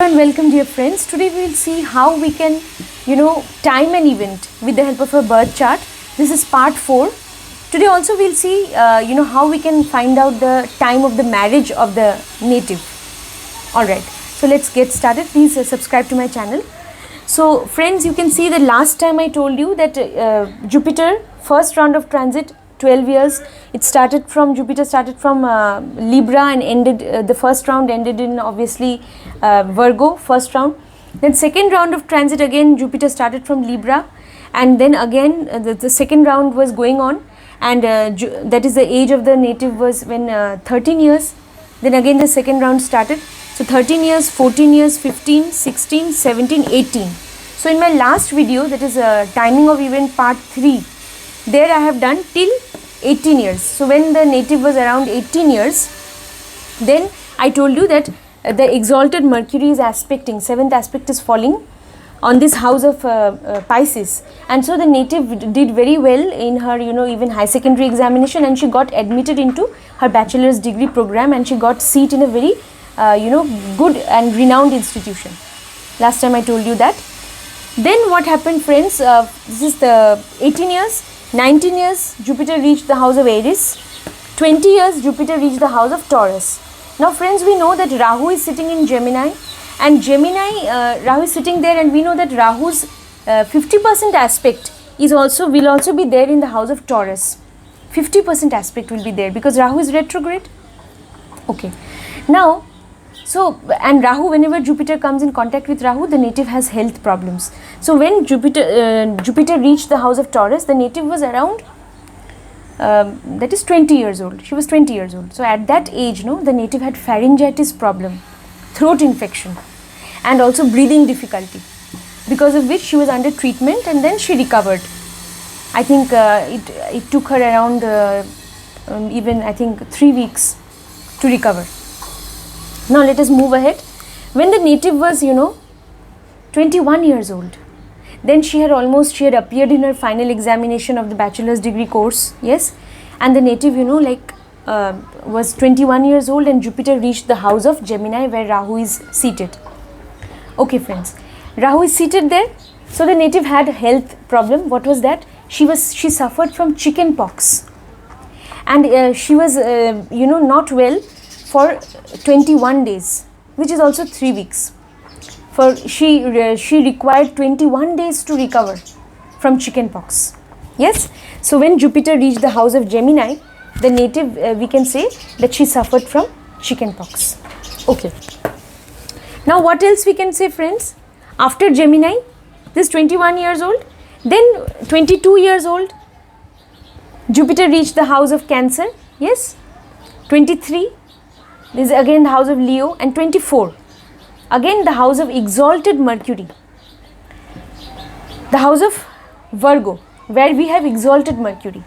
and welcome, dear friends. Today we will see how we can, time an event with the help of a birth chart. This is part 4. Today also we'll see, how we can find out the time of the marriage of the native. Alright, so let's get started. Please subscribe to my channel. So friends, you can see that last time I told you that Jupiter, first round of transit, 12 years. Jupiter started from Libra and ended, the first round ended in obviously Virgo, first round. Then second round of transit, again Jupiter started from Libra, and then again the second round was going on, and that is the age of the native was when 13 years. Then again the second round started. So 13 years, 14 years, 15, 16, 17, 18. So in my last video, that is timing of event part 3, there I have done till 18 years. So when the native was around 18 years, then I told you that the exalted Mercury is aspecting, 7th aspect is falling on this house of Pisces, and so the native did very well in her even high secondary examination, and she got admitted into her bachelor's degree program, and she got seat in a very good and renowned institution. Last time I told you that. Then what happened, friends, this is the 18 years, 19 years Jupiter reached the house of Aries, 20 years Jupiter reached the house of Taurus. Now friends, we know that Rahu is sitting in Gemini, and Rahu is sitting there, and we know that Rahu's 50% aspect will also be there in the house of Taurus. 50% aspect will be there because Rahu is retrograde. Okay, now and Rahu, whenever Jupiter comes in contact with Rahu, the native has health problems. So when Jupiter reached the house of Taurus, the native was around that is 20 years old. She was 20 years old. So at that age, the native had pharyngitis problem, throat infection, and also breathing difficulty, because of which she was under treatment, and then she recovered. I think it took her around even I think 3 weeks to recover. Now let us move ahead. When the native was 21 years old, then she had appeared in her final examination of the bachelor's degree course, yes, and the native was 21 years old, and Jupiter reached the house of Gemini where Rahu is seated. Okay friends, Rahu is seated there. So the native had a health problem. What was that? She suffered from chicken pox, and she was not well for 21 days, which is also 3 weeks. For she required 21 days to recover from chicken pox. Yes. So when Jupiter reached the house of Gemini, the native we can say that she suffered from chicken pox. Okay. Now what else we can say, friends? After Gemini, this 21 years old, then 22 years old, Jupiter reached the house of Cancer. Yes. 23. This is again the house of Leo, and 24, again the house of exalted Mercury, the house of Virgo, where we have exalted Mercury.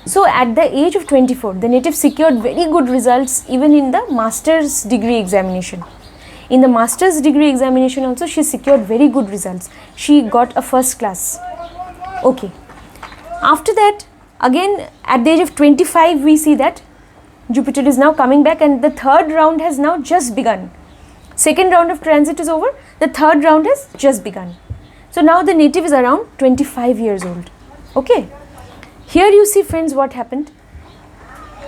So at the age of 24, the native secured very good results even in the master's degree examination. In the master's degree examination also she secured very good results. She got a first class. Okay. After that, again at the age of 25, we see that Jupiter is now coming back, and the third round has now just begun. Second round of transit is over, the third round has just begun. So now the native is around 25 years old. Okay. Here you see, friends, what happened.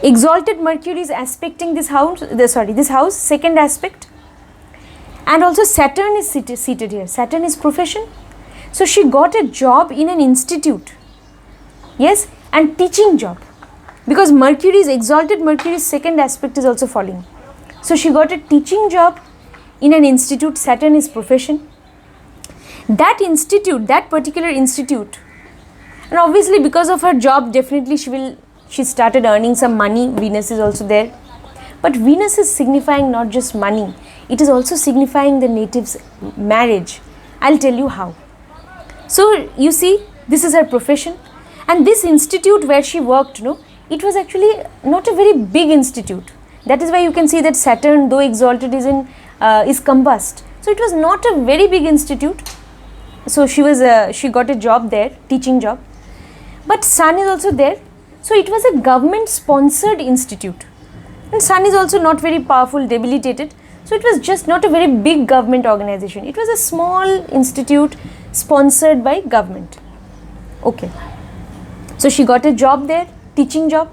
Exalted Mercury is aspecting this house, second aspect, and also Saturn is seated here. Saturn is profession. So she got a job in an institute. Yes, and teaching job. Because exalted Mercury's second aspect is also falling. So she got a teaching job in an institute. Saturn is profession. That particular institute, and obviously because of her job, definitely she started earning some money. Venus is also there. But Venus is signifying not just money, it is also signifying the native's marriage. I'll tell you how. So you see, this is her profession, and this institute where she worked, it was actually not a very big institute. That is why you can see that Saturn, though exalted, is combust. So it was not a very big institute. So she got a job there, teaching job. But Sun is also there. So it was a government sponsored institute. And Sun is also not very powerful, debilitated. So it was just not a very big government organization. It was a small institute sponsored by government. Okay. So she got a job there, teaching job,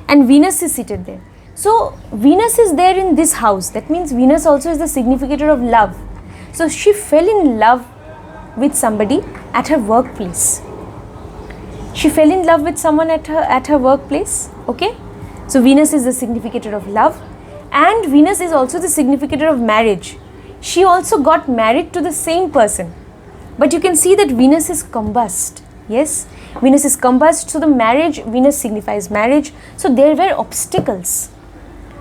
and Venus is seated there. So Venus is there in this house. That means Venus also is the significator of love. So she fell in love with somebody at her workplace. She fell in love with someone at her workplace. Okay. So Venus is the significator of love. And Venus is also the significator of marriage. She also got married to the same person. But you can see that Venus is combust. Yes, Venus is combust. So the marriage, Venus signifies marriage. So there were obstacles,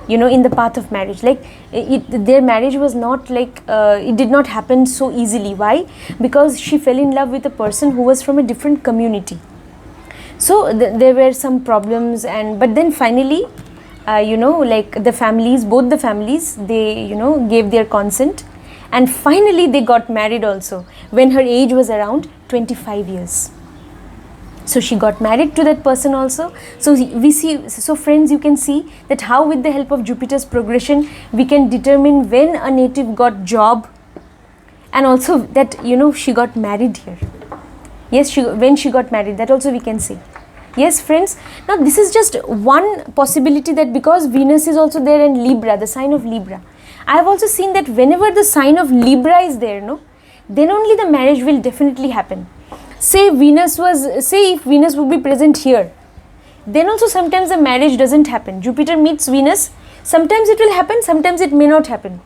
in the path of marriage. Like their marriage was not like, it did not happen so easily. Why? Because she fell in love with a person who was from a different community. So there were some problems, but then finally, like both the families, they, gave their consent, and finally they got married also when her age was around 25 years. So she got married to that person also. So so friends, you can see that how with the help of Jupiter's progression, we can determine when a native got job, and also that, she got married here. Yes, when she got married, that also we can see. Yes, friends. Now this is just one possibility, that because Venus is also there in Libra, the sign of Libra. I have also seen that whenever the sign of Libra is there, then only the marriage will definitely happen. Say if Venus would be present here, then also sometimes the marriage doesn't happen. Jupiter meets Venus, sometimes it will happen, sometimes it may not happen.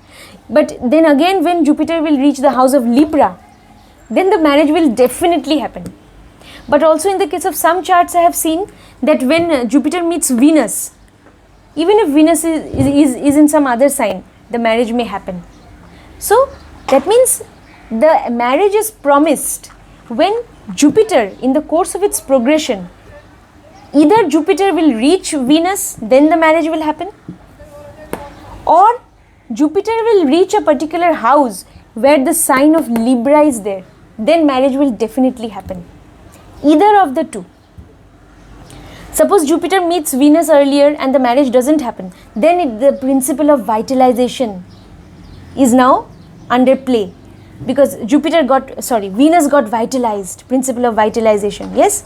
But then again, when Jupiter will reach the house of Libra, then the marriage will definitely happen. But also in the case of some charts, I have seen that when Jupiter meets Venus, even if Venus is in some other sign, the marriage may happen. So that means the marriage is promised when Jupiter, in the course of its progression, either Jupiter will reach Venus, then the marriage will happen, or Jupiter will reach a particular house where the sign of Libra is there, then marriage will definitely happen. Either of the two. Suppose Jupiter meets Venus earlier and the marriage doesn't happen, then the principle of vitalization is now under play, because Venus got vitalized, principle of vitalization. Yes,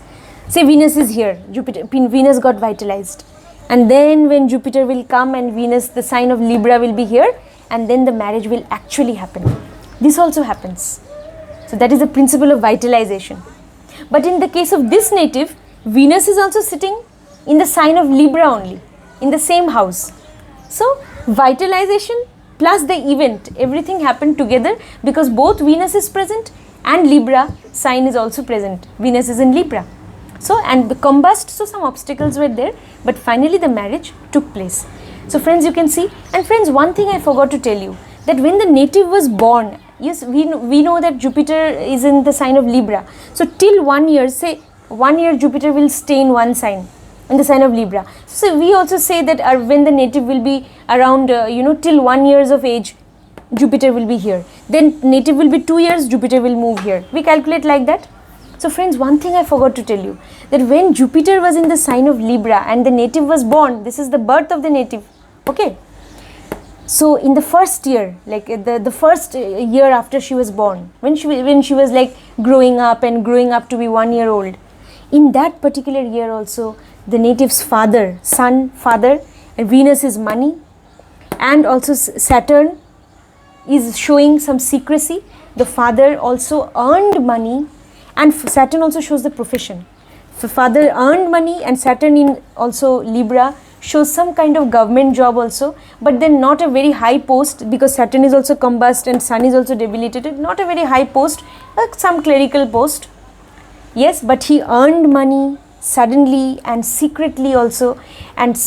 say Venus is here, Venus got vitalized, and then when Jupiter will come and Venus, the sign of Libra, will be here, and then the marriage will actually happen. This also happens. So that is the principle of vitalization. But in the case of this native, Venus is also sitting in the sign of Libra only, in the same house. So vitalization plus the event, everything happened together, because both Venus is present and Libra sign is also present. Venus is in Libra. So, and the combust, so some obstacles were there, but finally the marriage took place. So friends, you can see. And friends, one thing I forgot to tell you, that when the native was born, yes, we know that Jupiter is in the sign of Libra. So till 1 year, say 1 year Jupiter will stay in one sign, in the sign of Libra. So we also say that when the native will be around, till 1 year of age, Jupiter will be here. Then native will be 2 years, Jupiter will move here. We calculate like that. So friends, one thing I forgot to tell you, that when Jupiter was in the sign of Libra and the native was born, this is the birth of the native. Okay. So in the first year, like the first year after she was born, when she was like growing up to be 1 year old, in that particular year also, the native's father, and Venus is money, and also Saturn is showing some secrecy. The father also earned money, and Saturn also shows the profession. So father earned money, and Saturn in also Libra shows some kind of government job also, but then not a very high post, because Saturn is also combust and Sun is also debilitated, not a very high post, some clerical post. Yes, but he earned money suddenly and secretly also, and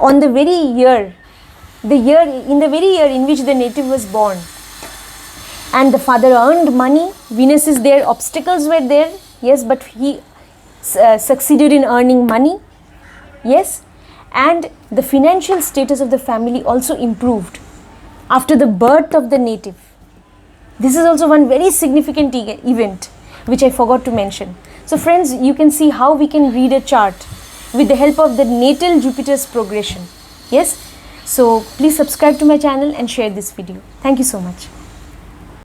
on the very year, in which the native was born, and the father earned money, Venus is there, obstacles were there, yes, but he succeeded in earning money. Yes, and the financial status of the family also improved after the birth of the native. This is also one very significant event which I forgot to mention. So friends, you can see how we can read a chart with the help of the natal Jupiter's progression. Yes, So please subscribe to my channel and share this video. Thank you so much.